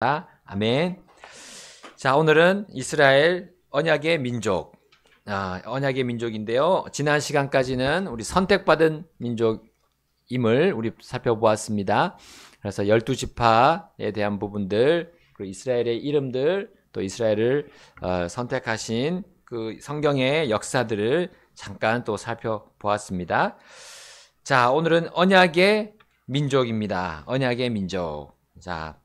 아멘. 자, 오늘은 이스라엘 언약의 민족, 언약의 민족인데요. 지난 시간까지는 우리 선택받은 민족임을 우리 살펴보았습니다. 그래서 12지파에 대한 부분들, 그리고 이스라엘의 이름들, 또 이스라엘을 선택하신 그 성경의 역사들을 잠깐 또 살펴보았습니다. 자, 오늘은 언약의 민족입니다. 언약의 민족. 자,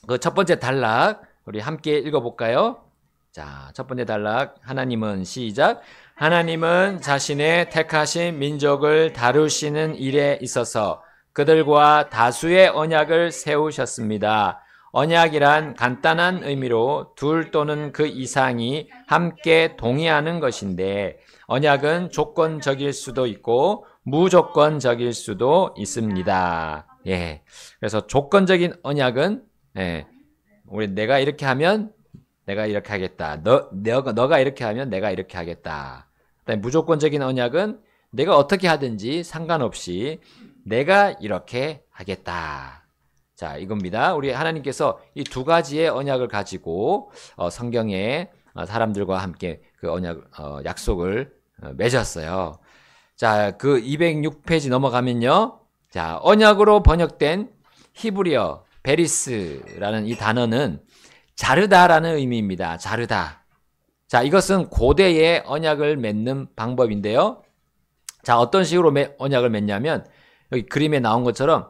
그 첫 번째 단락 우리 함께 읽어볼까요? 자, 첫 번째 단락 하나님은 시작. 하나님은 자신의 택하신 민족을 다루시는 일에 있어서 그들과 다수의 언약을 세우셨습니다. 언약이란 간단한 의미로 둘 또는 그 이상이 함께 동의하는 것인데 언약은 조건적일 수도 있고 무조건적일 수도 있습니다. 예. 그래서 조건적인 언약은 우리 내가 이렇게 하면 내가 이렇게 하겠다. 너가 이렇게 하면 내가 이렇게 하겠다. 그다음에 무조건적인 언약은 내가 어떻게 하든지 상관없이 내가 이렇게 하겠다. 자, 이겁니다. 우리 하나님께서 이 두 가지의 언약을 가지고 성경에 사람들과 함께 그 약속을 맺었어요. 자, 그 206페이지 넘어가면요. 자, 언약으로 번역된 히브리어 베리스라는 이 단어는 자르다라는 의미입니다. 자르다. 자, 이것은 고대의 언약을 맺는 방법인데요. 자, 어떤 식으로 언약을 맺냐면 여기 그림에 나온 것처럼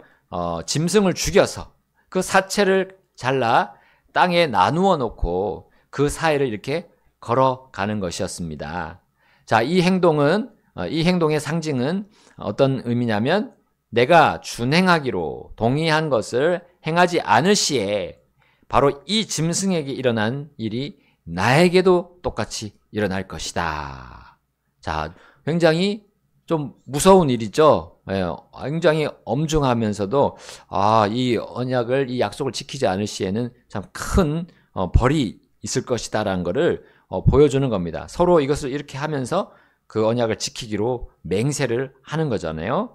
짐승을 죽여서 그 사체를 잘라 땅에 나누어 놓고 그 사이를 이렇게 걸어가는 것이었습니다. 자, 이 행동의 상징은 어떤 의미냐면 내가 준행하기로 동의한 것을 행하지 않을 시에 바로 이 짐승에게 일어난 일이 나에게도 똑같이 일어날 것이다. 자, 굉장히 좀 무서운 일이죠. 굉장히 엄중하면서도 이 약속을 지키지 않을 시에는 참 큰 벌이 있을 것이다라는 것을 보여주는 겁니다. 서로 이것을 이렇게 하면서 그 언약을 지키기로 맹세를 하는 거잖아요.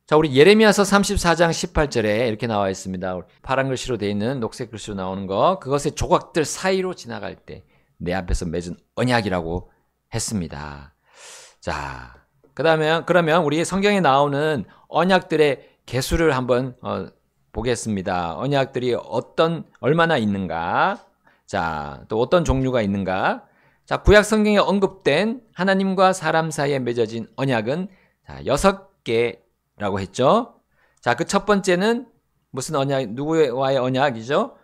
자, 우리 예레미야서 34장 18절에 이렇게 나와 있습니다. 파란 글씨로 되어 있는 녹색 글씨로 나오는 거. 그것의 조각들 사이로 지나갈 때 내 앞에서 맺은 언약이라고 했습니다. 자, 그러면 우리 성경에 나오는 언약들의 개수를 한번 보겠습니다. 언약들이 얼마나 있는가? 자, 또 어떤 종류가 있는가? 자, 구약 성경에 언급된 하나님과 사람 사이에 맺어진 언약은 6개라고 했죠. 자, 그 첫 번째는 무슨 언약, 누구와의 언약이죠?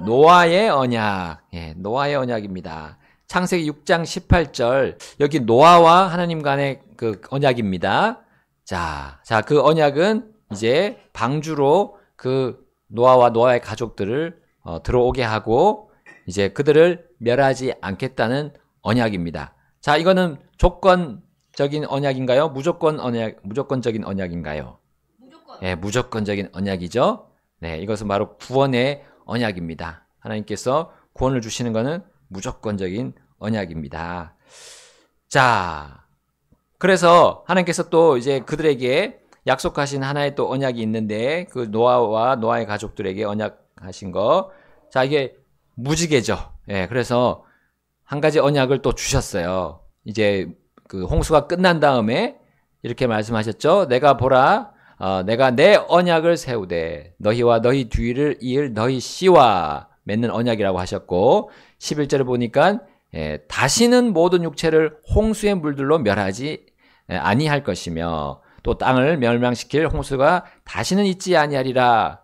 노아의 언약. 노아의 언약입니다. 창세기 6장 18절. 여기 노아와 하나님 간의 그 언약입니다. 자, 그 언약은 이제 방주로 그 노아와 노아의 가족들을 들어오게 하고 이제 그들을 멸하지 않겠다는 언약입니다. 자, 이거는 조건적인 언약인가요? 무조건적인 언약인가요? 무조건적인 언약이죠. 네, 이것은 바로 구원의 언약입니다. 하나님께서 구원을 주시는 것은 무조건적인 언약입니다. 자, 그래서 하나님께서 또 이제 그들에게 약속하신 하나의 또 언약이 있는데 그 노아와 노아의 가족들에게 언약하신 거. 자, 이게 무지개죠. 그래서 한 가지 언약을 또 주셨어요. 이제 그 홍수가 끝난 다음에 이렇게 말씀하셨죠. 내가 보라, 내가 내 언약을 세우되 너희와 너희 뒤를 이을 너희 씨와 맺는 언약이라고 하셨고 11절을 보니까 다시는 모든 육체를 홍수의 물들로 멸하지 아니할 것이며 또 땅을 멸망시킬 홍수가 다시는 있지 아니하리라.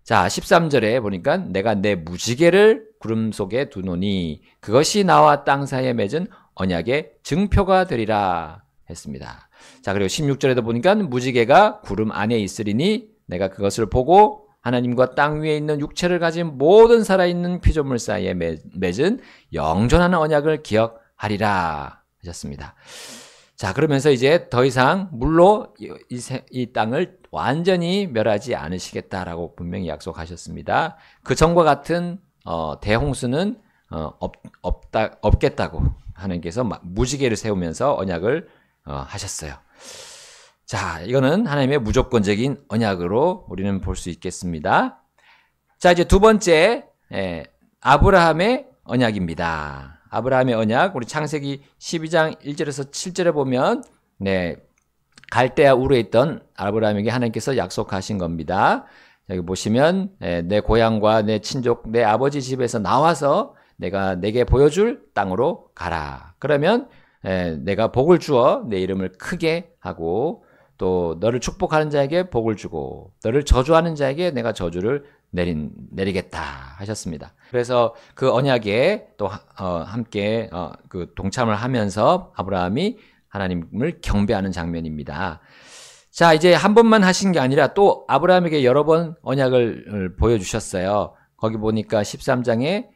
자, 13절에 보니까 내가 내 무지개를 구름 속에 두노니 그것이 나와 땅 사이에 맺은 언약의 증표가 되리라 했습니다. 자, 그리고 16절에도 보니까 무지개가 구름 안에 있으리니 내가 그것을 보고 하나님과 땅 위에 있는 육체를 가진 모든 살아있는 피조물 사이에 맺은 영존하는 언약을 기억하리라 하셨습니다. 자, 그러면서 이제 더 이상 물로 이 땅을 완전히 멸하지 않으시겠다라고 분명히 약속하셨습니다. 그 전과 같은 대홍수는 없겠다고 하나님께서 무지개를 세우면서 언약을 하셨어요. 자, 이거는 하나님의 무조건적인 언약으로 우리는 볼 수 있겠습니다. 자, 이제 두 번째, 아브라함의 언약입니다. 아브라함의 언약, 우리 창세기 12장 1절에서 7절에 보면, 갈대아 우르에 있던 아브라함에게 하나님께서 약속하신 겁니다. 여기 보시면, 내 고향과 내 친족, 내 아버지 집에서 나와서 내가 내게 보여줄 땅으로 가라. 그러면, 내가 복을 주어 내 이름을 크게 하고, 또 너를 축복하는 자에게 복을 주고, 너를 저주하는 자에게 내가 저주를 내리겠다 하셨습니다. 그래서 그 언약에 또 함께 그 동참을 하면서 아브라함이 하나님을 경배하는 장면입니다. 자, 이제 한 번만 하신 게 아니라 또 아브라함에게 여러 번 언약을 보여주셨어요. 거기 보니까 13장에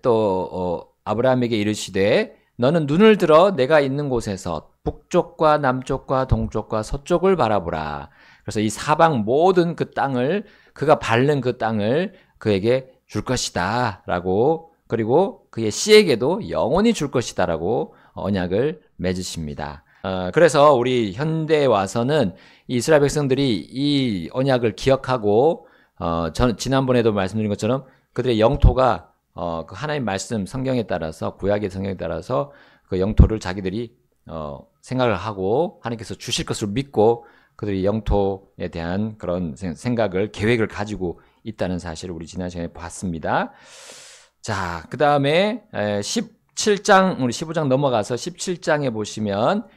또 아브라함에게 이르시되 너는 눈을 들어 내가 있는 곳에서 북쪽과 남쪽과 동쪽과 서쪽을 바라보라. 그래서 이 사방 모든 그 땅을, 그가 밟는 그 땅을 그에게 줄 것이다 라고, 그리고 그의 씨에게도 영원히 줄 것이다 라고 언약을 맺으십니다. 그래서 우리 현대에 와서는 이스라엘 백성들이 이 언약을 기억하고, 저는 지난번에도 말씀드린 것처럼 그들의 영토가 그 하나님 말씀 성경에 따라서, 구약의 성경에 따라서 그 영토를 자기들이 생각을 하고 하나님께서 주실 것을 믿고 그들이 영토에 대한 그런 생각을, 계획을 가지고 있다는 사실을 우리 지난 시간에 봤습니다. 자, 그 다음에 17장, 우리 15장 넘어가서 17장에 보시면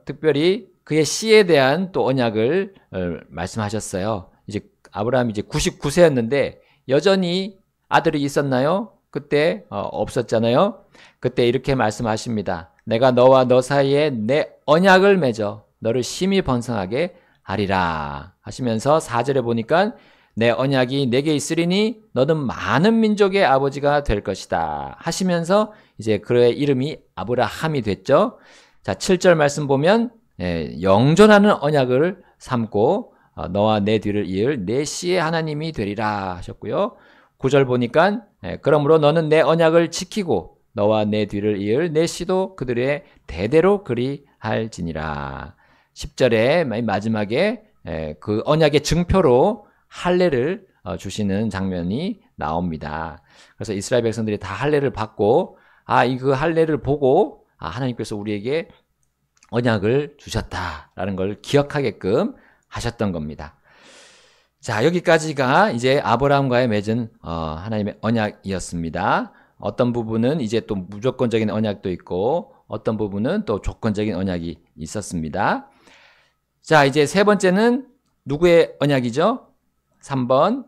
특별히 그의 씨에 대한 또 언약을 말씀하셨어요. 이제 아브라함이 이제 99세였는데 여전히 아들이 있었나요? 그때 없었잖아요. 그때 이렇게 말씀하십니다. 내가 너와 너 사이에 내 언약을 맺어 너를 심히 번성하게 하리라 하시면서 4절에 보니까 내 언약이 내게 있으리니 너는 많은 민족의 아버지가 될 것이다 하시면서 이제 그의 이름이 아브라함이 됐죠. 자, 7절 말씀 보면 영존하는 언약을 삼고 너와 내 뒤를 이을 내 씨의 하나님이 되리라 하셨고요. 9절 보니까 그러므로 너는 내 언약을 지키고 너와 내 뒤를 이을 내 씨도 그들의 대대로 그리할지니라. 10절에 마지막에 그 언약의 증표로 할례를 주시는 장면이 나옵니다. 그래서 이스라엘 백성들이 다 할례를 받고 그 할례를 보고 하나님께서 우리에게 언약을 주셨다라는 걸 기억하게끔 하셨던 겁니다. 자, 여기까지가 이제 아브라함과의 맺은 하나님의 언약이었습니다. 어떤 부분은 이제 또 무조건적인 언약도 있고 어떤 부분은 또 조건적인 언약이 있었습니다. 자, 이제 세 번째는 누구의 언약이죠? 3번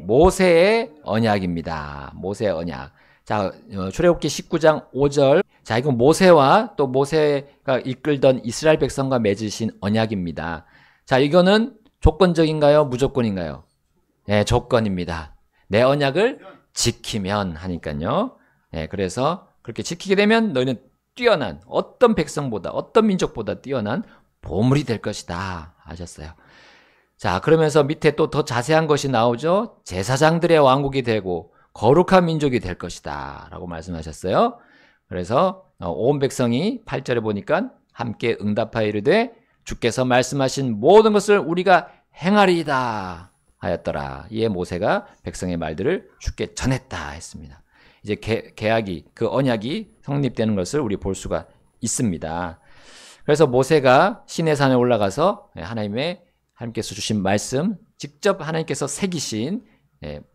모세의 언약입니다. 모세의 언약. 자, 출애굽기 19장 5절. 자, 이건 모세와 또 모세가 이끌던 이스라엘 백성과 맺으신 언약입니다. 자, 이거는 조건적인가요? 무조건인가요? 네, 조건입니다. 내 언약을 지키면 하니까요. 그래서 그렇게 지키게 되면 너희는 뛰어난, 어떤 백성보다, 어떤 민족보다 뛰어난 보물이 될 것이다 하셨어요. 자, 그러면서 밑에 또 더 자세한 것이 나오죠. 제사장들의 왕국이 되고 거룩한 민족이 될 것이다 라고 말씀하셨어요. 그래서 온 백성이 8절에 보니까 함께 응답하여 이르되 주께서 말씀하신 모든 것을 우리가 행하리이다 하였더라. 이에 모세가 백성의 말들을 주께 전했다 했습니다. 이제 계약이, 그 언약이 성립되는 것을 우리 볼 수가 있습니다. 그래서 모세가 시내산에 올라가서 하나님께서 주신 말씀, 직접 하나님께서 새기신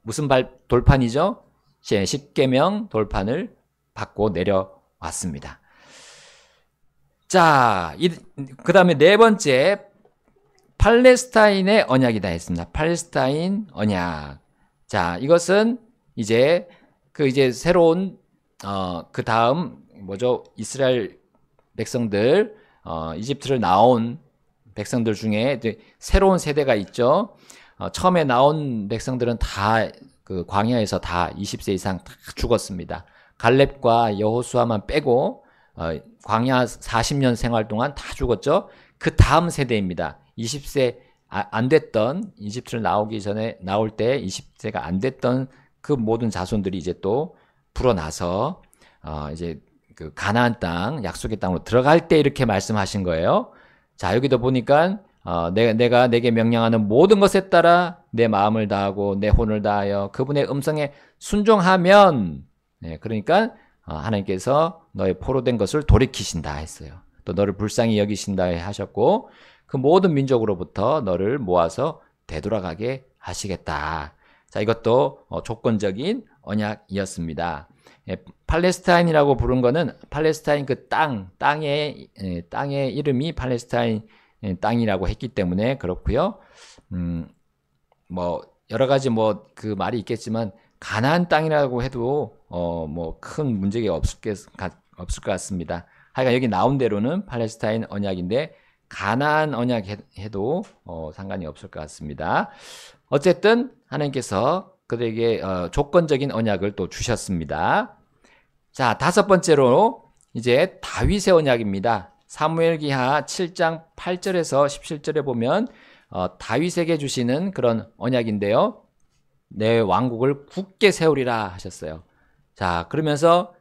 무슨 돌판이죠? 십계명 돌판을 받고 내려왔습니다. 자, 그 다음에 네 번째, 팔레스타인의 언약이다 했습니다. 팔레스타인 언약. 자, 이것은 이제 새로운 그 다음 이스라엘 백성들, 이집트를 나온 백성들 중에 새로운 세대가 있죠. 처음에 나온 백성들은 다 그 광야에서 다 20세 이상 다 죽었습니다. 갈렙과 여호수아만 빼고 광야 40년 생활 동안 다 죽었죠. 그 다음 세대입니다. 20세 안 됐던, 이집트를 나올 때 20세가 안 됐던 그 모든 자손들이 이제 또 불어나서 이제 그 가나안 땅, 약속의 땅으로 들어갈 때 이렇게 말씀하신 거예요. 자, 여기도 보니까 내가 내게 명령하는 모든 것에 따라 내 마음을 다하고 내 혼을 다하여 그분의 음성에 순종하면, 네, 그러니까 하나님께서 너의 포로된 것을 돌이키신다 했어요. 또 너를 불쌍히 여기신다 하셨고, 그 모든 민족으로부터 너를 모아서 되돌아가게 하시겠다. 자, 이것도 조건적인 언약이었습니다. 팔레스타인이라고 부른 거는 팔레스타인 그 땅의 이름이 팔레스타인 땅이라고 했기 때문에 그렇고요. 뭐 여러 가지 뭐 그 말이 있겠지만 가나안 땅이라고 해도 뭐 큰 문제가 없을 것 같습니다. 하여간 여기 나온 대로는 팔레스타인 언약인데 가나안 언약 해도 상관이 없을 것 같습니다. 어쨌든 하나님께서 그들에게 조건적인 언약을 또 주셨습니다. 자, 다섯 번째로 이제 다윗의 언약입니다. 사무엘기하 7장 8절에서 17절에 보면 다윗에게 주시는 그런 언약인데요. 내 왕국을 굳게 세우리라 하셨어요. 자, 그러면서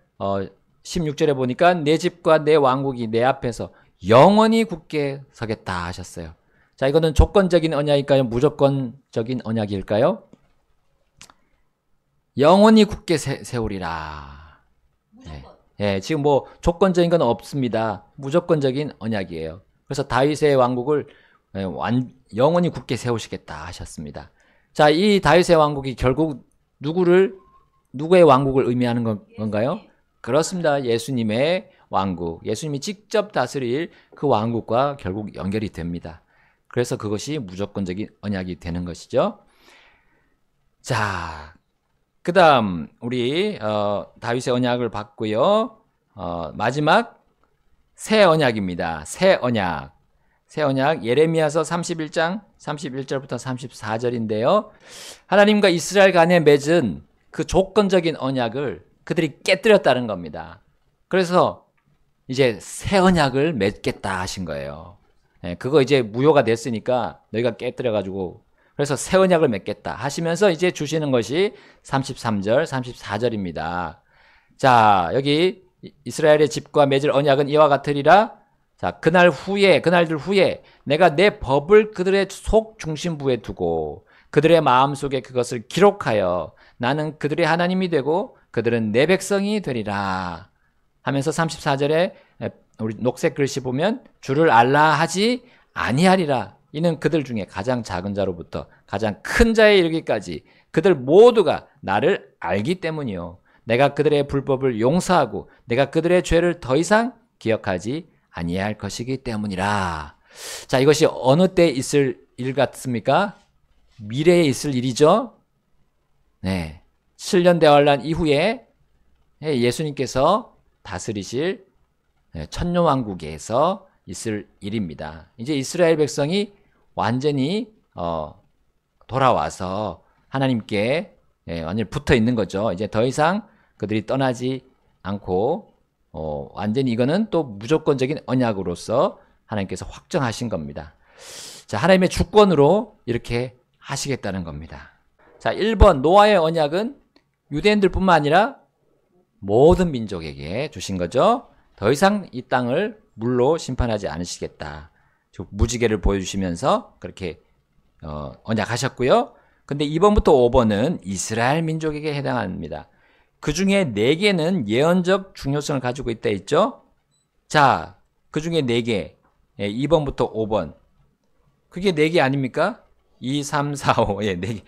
16절에 보니까 내 집과 내 왕국이 내 앞에서 영원히 굳게 서겠다 하셨어요. 자, 이거는 조건적인 언약일까요? 무조건적인 언약일까요? 영원히 굳게 세우리라. 네. 네, 지금 뭐 조건적인 건 없습니다. 무조건적인 언약이에요. 그래서 다윗의 왕국을 영원히 굳게 세우시겠다 하셨습니다. 자, 이 다윗의 왕국이 결국 누구의 왕국을 의미하는 건가요? 그렇습니다. 예수님의 왕국. 예수님이 직접 다스릴 그 왕국과 결국 연결이 됩니다. 그래서 그것이 무조건적인 언약이 되는 것이죠. 자, 그 다음 우리 다윗의 언약을 받고요. 마지막 새 언약입니다. 새 언약 예레미야서 31장 31절부터 34절인데요. 하나님과 이스라엘 간에 맺은 그 조건적인 언약을 그들이 깨뜨렸다는 겁니다. 그래서 이제 새 언약을 맺겠다 하신 거예요. 그거 이제 무효가 됐으니까 너희가 깨뜨려가지고 그래서 새 언약을 맺겠다 하시면서 이제 주시는 것이 33절, 34절입니다. 자, 여기 이스라엘의 집과 맺을 언약은 이와 같으리라. 자, 그날들 후에 내가 내 법을 그들의 속 중심부에 두고 그들의 마음속에 그것을 기록하여 나는 그들의 하나님이 되고 그들은 내 백성이 되리라 하면서 34절에 우리 녹색 글씨 보면 주를 알라 하지 아니하리라. 이는 그들 중에 가장 작은 자로부터 가장 큰 자에 이르기까지 그들 모두가 나를 알기 때문이요. 내가 그들의 불법을 용서하고 내가 그들의 죄를 더 이상 기억하지 아니할 것이기 때문이라. 자, 이것이 어느 때 있을 일 같습니까? 미래에 있을 일이죠. 네, 7년 대환란 이후에 예수님께서 다스리실 천년왕국에서 있을 일입니다. 이제 이스라엘 백성이 완전히 돌아와서 하나님께 완전히 붙어 있는 거죠. 이제 더 이상 그들이 떠나지 않고 완전히 이거는 또 무조건적인 언약으로서 하나님께서 확정하신 겁니다. 자, 하나님의 주권으로 이렇게 하시겠다는 겁니다. 자, 1번 노아의 언약은 유대인들뿐만 아니라 모든 민족에게 주신 거죠. 더 이상 이 땅을 물로 심판하지 않으시겠다. 무지개를 보여주시면서 그렇게 언약하셨고요. 근데 2번부터 5번은 이스라엘 민족에게 해당합니다. 그 중에 4개는 예언적 중요성을 가지고 있다 했죠. 자, 그 중에 4개 2번부터 5번 그게 4개 아닙니까? 2, 3, 4, 5 4개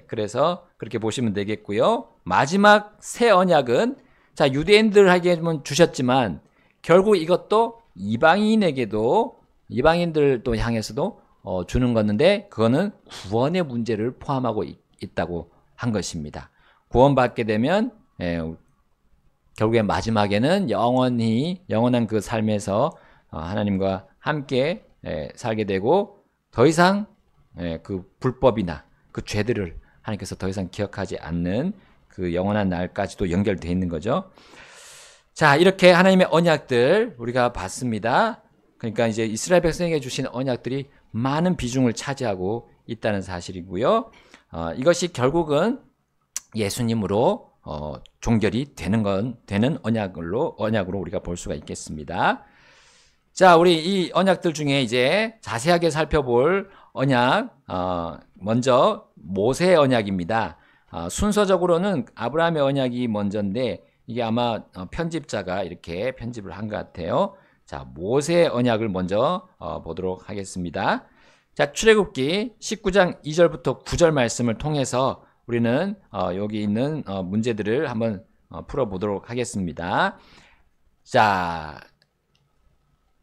그래서 그렇게 보시면 되겠고요. 마지막 새 언약은 자, 유대인들에게만 주셨지만 결국 이것도 이방인들도 향해서도 주는 건데 그거는 구원의 문제를 포함하고 있다고 한 것입니다. 구원받게 되면 결국에 마지막에는 영원한 그 삶에서 하나님과 함께 살게 되고 더 이상 그 불법이나 그 죄들을 하나님께서 더 이상 기억하지 않는 그 영원한 날까지도 연결되어 있는 거죠. 자, 이렇게 하나님의 언약들 우리가 봤습니다. 그러니까 이제 이스라엘 백성에게 주신 언약들이 많은 비중을 차지하고 있다는 사실이고요. 이것이 결국은 예수님으로 종결이 되는 언약으로 우리가 볼 수가 있겠습니다. 자, 우리 이 언약들 중에 이제 자세하게 살펴볼 언약, 먼저 모세의 언약입니다. 순서적으로는 아브라함의 언약이 먼저인데 이게 아마 편집자가 이렇게 편집을 한 것 같아요. 자, 모세의 언약을 먼저 보도록 하겠습니다. 자, 출애굽기 19장 2절부터 9절 말씀을 통해서 우리는 여기 있는 문제들을 한번 풀어보도록 하겠습니다. 자,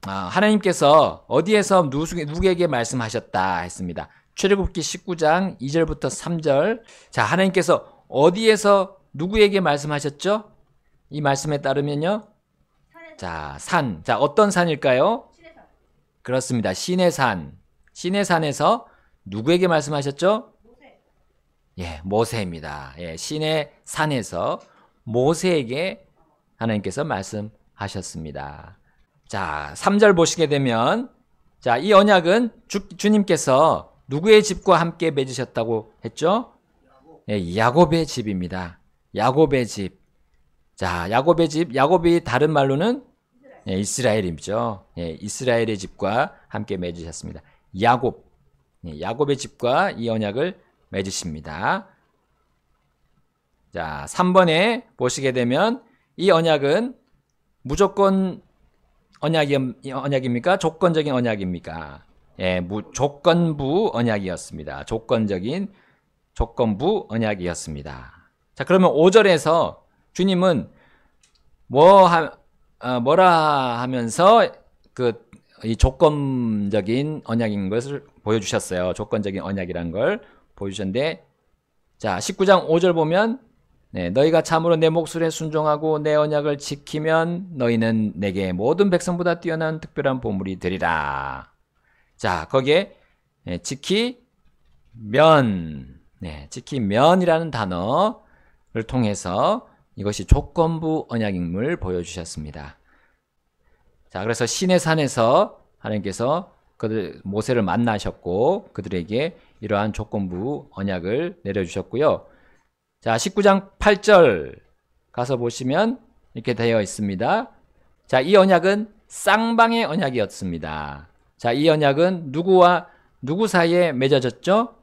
하나님께서 어디에서 누구에게 말씀하셨다 했습니다. 출애굽기 19장 2절부터 3절. 자, 하나님께서 어디에서 누구에게 말씀하셨죠? 이 말씀에 따르면요. 자, 산. 자, 어떤 산일까요? 시내산. 그렇습니다. 시내산. 시내산에서 누구에게 말씀하셨죠? 모세. 예, 모세입니다. 예, 시내산에서 모세에게 하나님께서 말씀하셨습니다. 자, 3절 보시게 되면, 자, 이 언약은 주님께서 누구의 집과 함께 맺으셨다고 했죠? 예, 야곱의 집입니다. 야곱의 집. 자, 야곱의 집, 야곱이 다른 말로는 예, 이스라엘이죠. 예, 이스라엘의 집과 함께 맺으셨습니다. 야곱. 예, 야곱의 집과 이 언약을 맺으십니다. 자, 3번에 보시게 되면 이 언약은 무조건 언약입니까? 조건적인 언약입니까? 예, 조건부 언약이었습니다. 조건부 언약이었습니다. 자, 그러면 5절에서 주님은 뭐라 하면서 이 조건적인 언약인 것을 보여주셨어요. 조건적인 언약이란 걸 보여주셨는데, 자, 19장 5절 보면, 네, 너희가 참으로 내 목소리에 순종하고 내 언약을 지키면 너희는 내게 모든 백성보다 뛰어난 특별한 보물이 되리라. 자, 거기에 지키면이라는 단어를 통해서 이것이 조건부 언약임을 보여주셨습니다. 자, 그래서 시내산에서 하나님께서 모세를 만나셨고 그들에게 이러한 조건부 언약을 내려주셨고요. 자, 19장 8절 가서 보시면 이렇게 되어 있습니다. 자, 이 언약은 쌍방의 언약이었습니다. 자, 이 언약은 누구와 누구 사이에 맺어졌죠?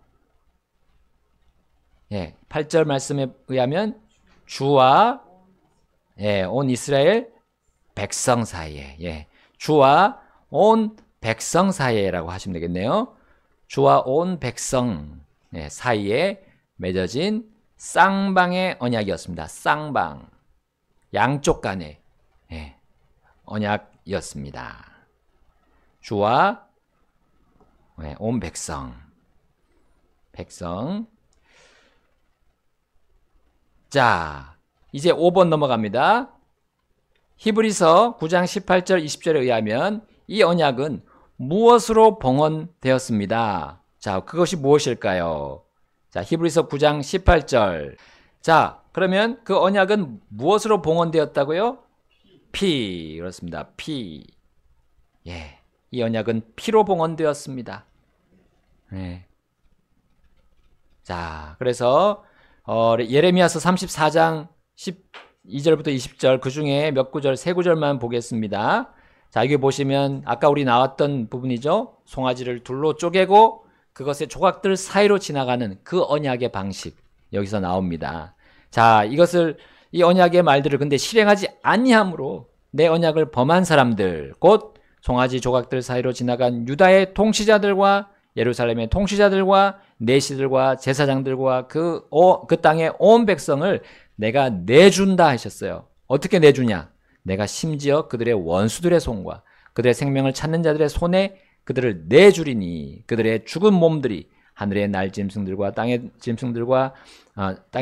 예, 8절 말씀에 의하면 주와 온 이스라엘 백성 사이에, 예, 주와 온 백성 사이에라고 하시면 되겠네요. 주와 온 백성 사이에 맺어진 쌍방의 언약이었습니다. 쌍방, 양쪽 간의 언약이었습니다. 주와 온 백성. 자, 이제 5번 넘어갑니다. 히브리서 9장 18절 20절에 의하면 이 언약은 무엇으로 봉헌되었습니다. 자, 그것이 무엇일까요? 자, 히브리서 9장 18절. 자, 그러면 그 언약은 무엇으로 봉헌되었다고요? 피. 그렇습니다. 피. 예. 이 언약은 피로 봉헌되었습니다. 예. 자, 그래서 예레미야서 34장 12절부터 20절 그 중에 몇 구절, 세 구절만 보겠습니다. 자, 여기 보시면 아까 우리 나왔던 부분이죠. 송아지를 둘로 쪼개고 그것의 조각들 사이로 지나가는 그 언약의 방식 여기서 나옵니다. 자, 이 언약의 말들을 근데 실행하지 아니함으로 내 언약을 범한 사람들, 곧 송아지 조각들 사이로 지나간 유다의 통치자들과 예루살렘의 통치자들과 내시들과 제사장들과 그 땅의 온 백성을 내가 내준다 하셨어요. 어떻게 내주냐? 내가 심지어 그들의 원수들의 손과 그들의 생명을 찾는 자들의 손에 그들을 내주리니 그들의 죽은 몸들이 하늘의 날 짐승들과 땅의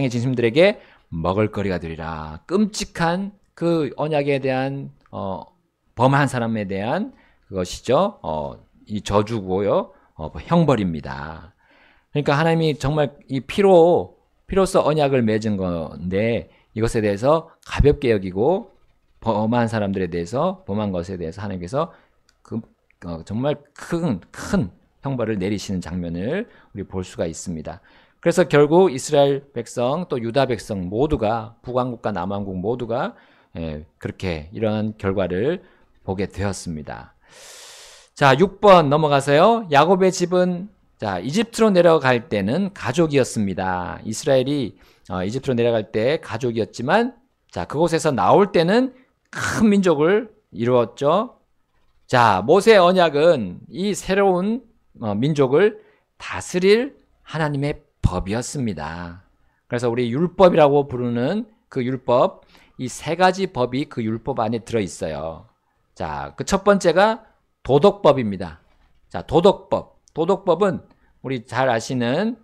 짐승들에게 먹을거리가 되리라. 끔찍한 그 언약에 대한 범한 사람에 대한 그것이죠. 이 저주고요. 형벌입니다. 그러니까 하나님이 정말 이 피로써 언약을 맺은 건데 이것에 대해서 가볍게 여기고 범한 사람들에 대해서 범한 것에 대해서 하나님께서 정말 큰 형벌을 내리시는 장면을 우리 볼 수가 있습니다. 그래서 결국 이스라엘 백성 또 유다 백성 모두가 북왕국과 남왕국 모두가 그렇게 이러한 결과를 보게 되었습니다. 자, 6번 넘어가서요. 야곱의 집은 자, 이집트로 내려갈 때는 가족이었습니다. 이스라엘이 이집트로 내려갈 때 가족이었지만 자, 그곳에서 나올 때는 큰 민족을 이루었죠. 자, 모세의 언약은 이 새로운 민족을 다스릴 하나님의 법이었습니다. 그래서 우리 율법이라고 부르는 그 율법, 이 세 가지 법이 그 율법 안에 들어있어요. 자, 그 첫 번째가 도덕법입니다. 자, 도덕법. 도덕법은 우리 잘 아시는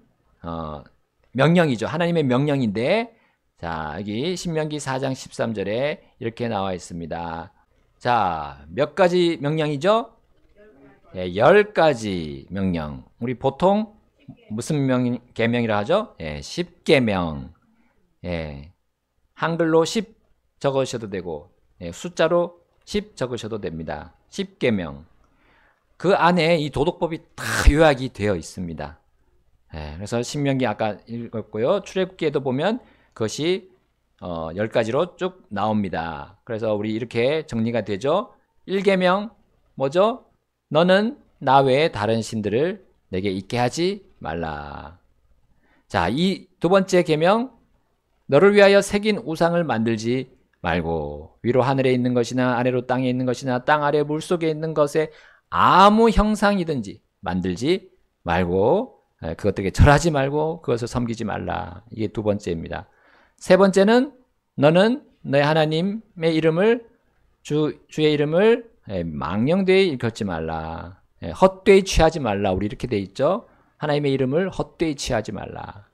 명령이죠. 하나님의 명령인데 자, 여기 신명기 4장 13절에 이렇게 나와 있습니다. 자, 몇 가지 명령이죠? 10가지 명령. 우리 보통 무슨 계명이라 하죠? 10계명. 한글로 10 적으셔도 되고 숫자로 10 적으셔도 됩니다. 10계명. 그 안에 이 도덕법이 다 요약이 되어 있습니다. 그래서 신명기 아까 읽었고요. 출애굽기에도 보면 그것이 10가지로 쭉 나옵니다. 그래서 우리 이렇게 정리가 되죠. 1계명 뭐죠? 너는 나 외에 다른 신들을 내게 있게 하지 말라. 자, 이 두 번째 계명, 너를 위하여 새긴 우상을 만들지 말고 위로 하늘에 있는 것이나 아래로 땅에 있는 것이나 땅 아래 물속에 있는 것에 아무 형상이든지 만들지 말고 그것들에게 절하지 말고 그것을 섬기지 말라. 이게 두 번째입니다. 세 번째는 너는 너의 하나님의 이름을 주의 이름을 망령되이 일컫지 말라. 헛되이 취하지 말라. 우리 이렇게 돼 있죠. 하나님의 이름을 헛되이 취하지 말라.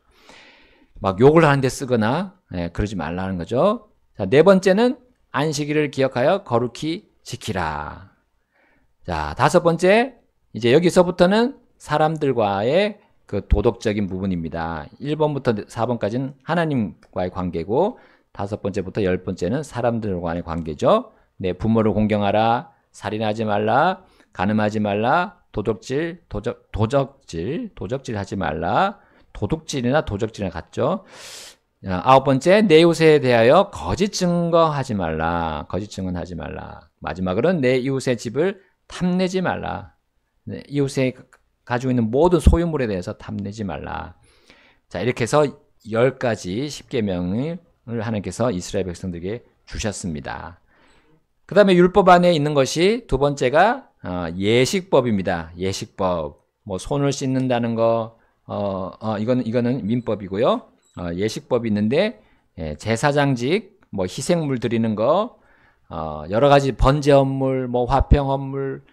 막 욕을 하는데 쓰거나 그러지 말라는 거죠. 자, 네 번째는 안식일을 기억하여 거룩히 지키라. 자, 다섯 번째, 이제 여기서부터는 사람들과의 그 도덕적인 부분입니다. 1번부터 4번까지는 하나님과의 관계고, 다섯 번째부터 10번째는 사람들과의 관계죠. 내 부모를 공경하라, 살인하지 말라, 간음하지 말라, 도적질 하지 말라. 도둑질이나 도적질이나 같죠. 아홉 번째, 내 이웃에 대하여 거짓 증거하지 말라. 거짓 증언하지 말라. 마지막으로는 내 이웃의 집을 탐내지 말라. 이웃에 가지고 있는 모든 소유물에 대해서 탐내지 말라. 자, 이렇게 해서 10가지 10계명을 하나님께서 이스라엘 백성들에게 주셨습니다. 그 다음에 율법 안에 있는 것이 두 번째가 예식법입니다. 예식법. 뭐 손을 씻는다는 거, 이거는 민법이고요. 예식법이 있는데 제사장직, 뭐 희생물 드리는 거, 여러 가지 번제헌물, 뭐 화평헌물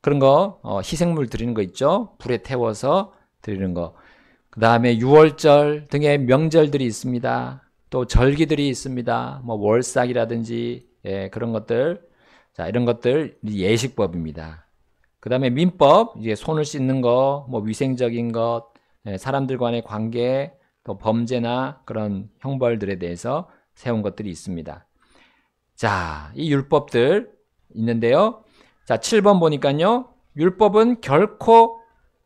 그런 거 희생물 드리는 거 있죠. 불에 태워서 드리는 거. 그 다음에 유월절 등의 명절들이 있습니다. 또 절기들이 있습니다. 뭐 월삭이라든지 그런 것들. 자, 이런 것들 예식법입니다. 그 다음에 민법, 이제 손을 씻는 거, 뭐 위생적인 것, 사람들 간의 관계, 또 범죄나 그런 형벌들에 대해서 세운 것들이 있습니다. 자, 이 율법들 있는데요. 자, 7번 보니까요. 율법은 결코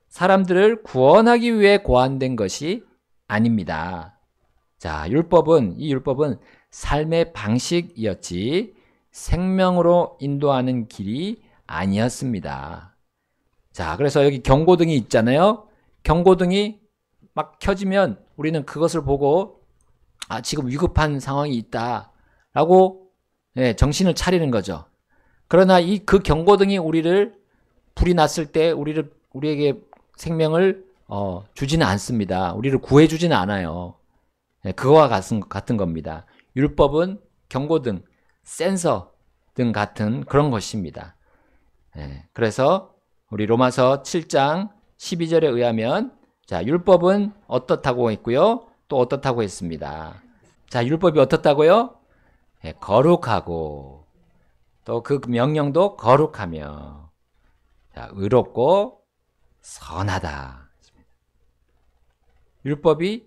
사람들을 구원하기 위해 고안된 것이 아닙니다. 자, 이 율법은 삶의 방식이었지 생명으로 인도하는 길이 아니었습니다. 자, 그래서 여기 경고등이 있잖아요. 경고등이 막 켜지면 우리는 그것을 보고 지금 위급한 상황이 있다라고 정신을 차리는 거죠. 그러나 그 경고등이 불이 났을 때 우리에게 생명을 주지는 않습니다. 우리를 구해주지는 않아요. 그거와 같은 겁니다. 율법은 경고등, 센서 등 같은 그런 것입니다. 그래서 우리 로마서 7장 12절에 의하면 자, 율법은 어떻다고 했고요. 또 어떻다고 했습니다. 자, 율법이 어떻다고요? 거룩하고 또 그 명령도 거룩하며 자, 의롭고 선하다. 율법이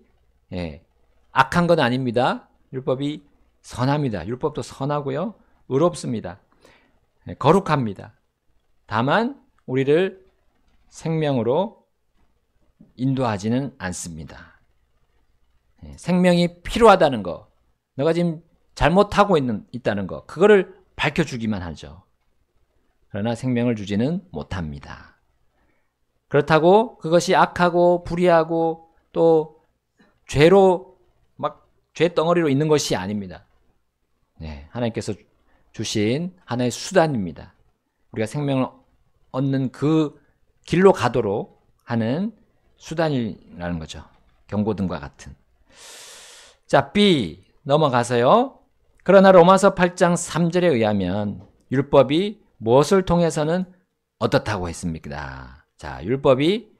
악한 건 아닙니다. 율법이 선합니다. 율법도 선하고요. 의롭습니다. 거룩합니다. 다만 우리를 생명으로 인도하지는 않습니다. 생명이 필요하다는 거, 너가 지금 잘못하고 있다는 거, 그거를 밝혀주기만 하죠. 그러나 생명을 주지는 못합니다. 그렇다고 그것이 악하고 불의하고 또 죄로 막 죄덩어리로 있는 것이 아닙니다. 네, 하나님께서 주신 하나의 수단입니다. 우리가 생명을 얻는 그 길로 가도록 하는 수단이라는 거죠. 경고등과 같은. 자, B 넘어가서요. 그러나 로마서 8장 3절에 의하면 율법이 무엇을 통해서는 어떻다고 했습니까? 자, 율법이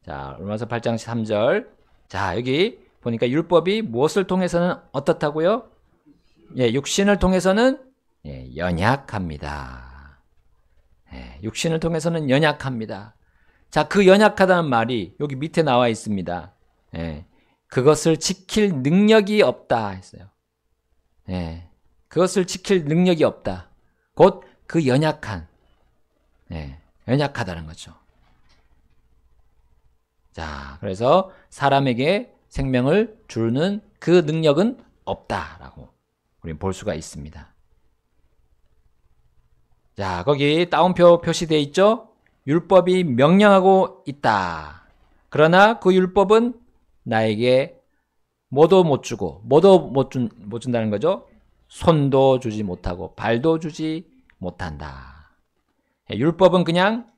자, 로마서 8장 3절. 자, 여기 보니까 율법이 무엇을 통해서는 어떻다고요? 육신을 통해서는 연약합니다. 육신을 통해서는 연약합니다. 자, 그 연약하다는 말이 여기 밑에 나와 있습니다. 그것을 지킬 능력이 없다 했어요. 그것을 지킬 능력이 없다. 곧 그 연약하다는 거죠. 자, 그래서 사람에게 생명을 주는 그 능력은 없다라고 우리는 볼 수가 있습니다. 자, 거기 따옴표 표시되어 있죠? 율법이 명령하고 있다. 그러나 그 율법은 나에게 뭐도 못 주고, 뭐도 못 준다는 거죠? 손도 주지 못하고, 발도 주지 못한다. 율법은 그냥,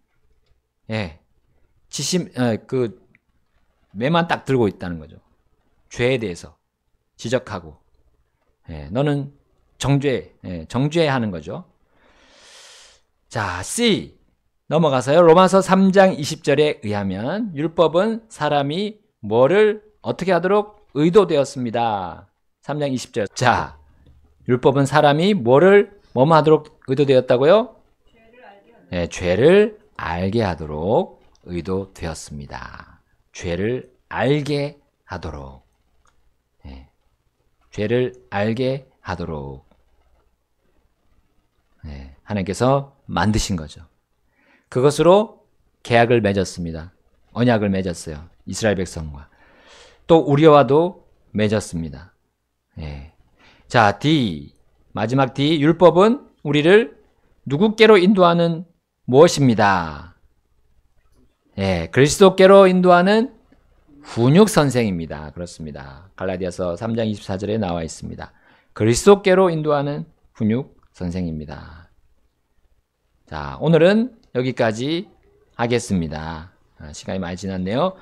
매만 딱 들고 있다는 거죠. 죄에 대해서 지적하고, 너는 정죄하는 거죠. 자, C. 넘어가서요. 로마서 3장 20절에 의하면 율법은 사람이 뭐를 어떻게 하도록 의도되었습니다. 3장 20절. 자, 율법은 사람이 뭐뭐 하도록 의도되었다고요? 죄를 알게 하도록 의도되었습니다. 죄를 알게 하도록. 죄를 알게 하도록. 하나님께서 만드신 거죠. 그것으로 계약을 맺었습니다. 언약을 맺었어요. 이스라엘 백성과. 또 우리와도 맺었습니다. 자, D. 마지막 D. 율법은 우리를 누구께로 인도하는 무엇입니다? 그리스도께로 인도하는 훈육 선생입니다. 그렇습니다. 갈라디아서 3장 24절에 나와 있습니다. 그리스도께로 인도하는 훈육 선생입니다. 자, 오늘은 여기까지 하겠습니다. 시간이 많이 지났네요.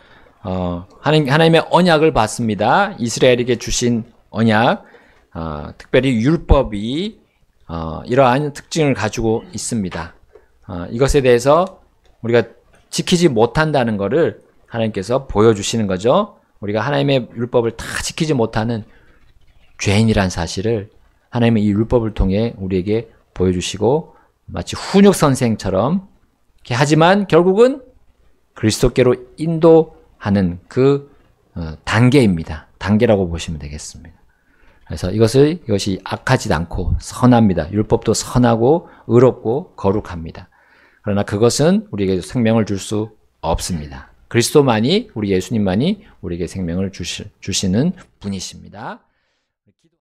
하나님의 언약을 받습니다. 이스라엘에게 주신 언약, 특별히 율법이 이러한 특징을 가지고 있습니다. 이것에 대해서 우리가 지키지 못한다는 것을 하나님께서 보여주시는 거죠. 우리가 하나님의 율법을 다 지키지 못하는 죄인이란 사실을 하나님의 이 율법을 통해 우리에게 보여주시고 마치 훈육 선생처럼 하지만 결국은 그리스도께로 인도하는 그 단계입니다. 단계라고 보시면 되겠습니다. 그래서 이것이 악하지 않고 선합니다. 율법도 선하고 의롭고 거룩합니다. 그러나 그것은 우리에게 생명을 줄 수 없습니다. 그리스도만이, 우리 예수님만이 우리에게 생명을 주시는 분이십니다.